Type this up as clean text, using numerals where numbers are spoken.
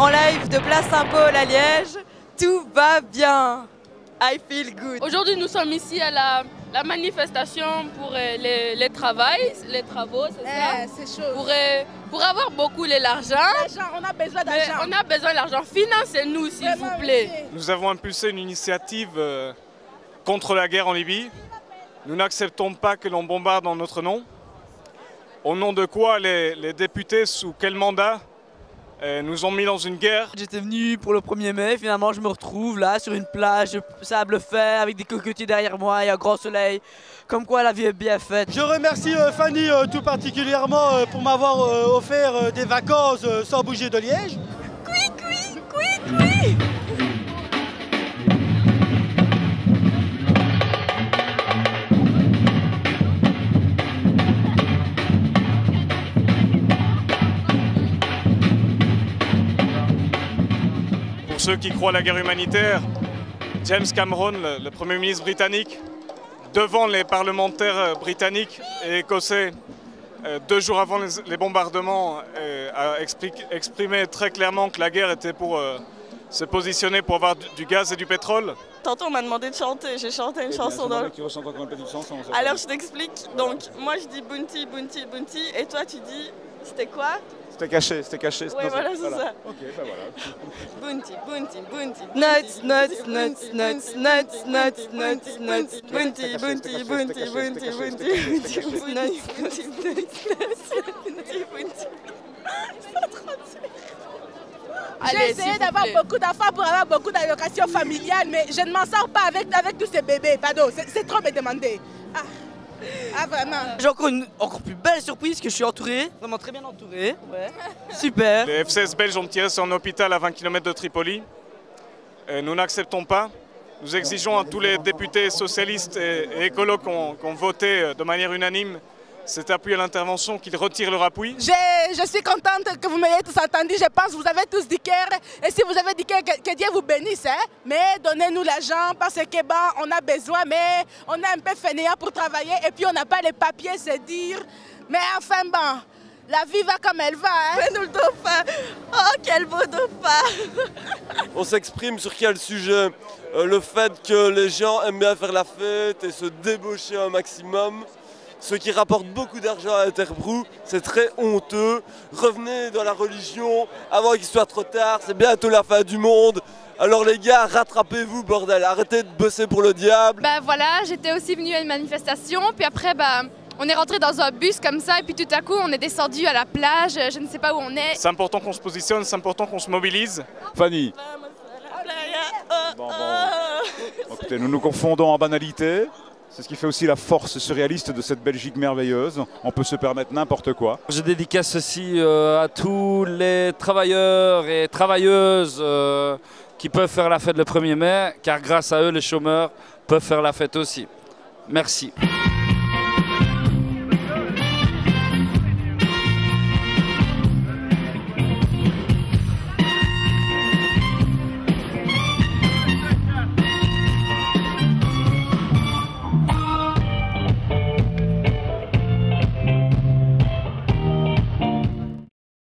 en live de Place Saint-Paul à Liège. Tout va bien. I feel good. Aujourd'hui, nous sommes ici à la manifestation pour les travaux, c'est ça? C'est chaud. Pour avoir beaucoup l'argent. On a besoin d'argent. On a besoin d'argent. Financez-nous, s'il vous plaît. Nous avons impulsé une initiative contre la guerre en Libye. Nous n'acceptons pas que l'on bombarde en notre nom. Au nom de quoi les députés, sous quel mandat, nous ont mis dans une guerre? J'étais venu pour le 1er mai, finalement je me retrouve là sur une plage de sable fin avec des cocotiers derrière moi et un grand soleil. Comme quoi la vie est bien faite. Je remercie Fanny tout particulièrement pour m'avoir offert des vacances sans bouger de Liège. Pour ceux qui croient à la guerre humanitaire, James Cameron, le Premier ministre britannique, devant les parlementaires britanniques et écossais, 2 jours avant les bombardements, a exprimé très clairement que la guerre était pour se positionner pour avoir du gaz et du pétrole. Tantôt, on m'a demandé de chanter. J'ai chanté une chanson. Alors, je t'explique. Donc, moi, je dis Bounty, Bounty, Bounty. Et toi, tu dis, c'était quoi? C'était caché. Oui, voilà, c'est ça. Ok, bah voilà. Bounty, Bounty, Bounty. Nuts, nuts, nuts, nuts, nuts, nuts, nuts, nuts. Bounty, Bounty, Bounty, Bounty, Bounty, Bounty, J'ai essayé d'avoir beaucoup d'enfants pour avoir beaucoup d'allocations familiales, mais je ne m'en sors pas avec tous ces bébés. Pardon, c'est trop me demander. Ah vraiment. J'ai encore une plus belle surprise que je suis entouré, vraiment très bien entouré. Ouais. Super. Les F-16 belges ont tiré sur un hôpital à 20 km de Tripoli. Nous n'acceptons pas. Nous exigeons à tous les députés socialistes et écolos qui ont voté de manière unanime cet appui à l'intervention qu'ils retirent leur appui. Je suis contente que vous m'ayez tous entendu. Je pense que vous avez tous dit cœur. Et si vous avez dit que Dieu vous bénisse. Hein? Mais donnez-nous l'argent parce que bon, on a besoin, mais on est un peu fainéant pour travailler et puis on n'a pas les papiers, c'est dire. Mais enfin bon, la vie va comme elle va. Hein? Fais-nous le dauphin. Oh, quel beau dauphin. On s'exprime sur quel sujet? Le fait que les gens aiment bien faire la fête et se débaucher un maximum. Ce qui rapporte beaucoup d'argent à Interbrew, c'est très honteux. Revenez dans la religion avant qu'il soit trop tard, c'est bientôt la fin du monde. Alors les gars, rattrapez-vous bordel, arrêtez de bosser pour le diable. Bah voilà, j'étais aussi venue à une manifestation, puis après on est rentré dans un bus comme ça, et puis tout à coup on est descendu à la plage, je ne sais pas où on est. C'est important qu'on se positionne, c'est important qu'on se mobilise. Fanny. Bon. Écoutez, nous nous confondons en banalité. C'est ce qui fait aussi la force surréaliste de cette Belgique merveilleuse. On peut se permettre n'importe quoi. Je dédicace ceci à tous les travailleurs et travailleuses qui peuvent faire la fête le 1er mai, car grâce à eux, les chômeurs peuvent faire la fête aussi. Merci.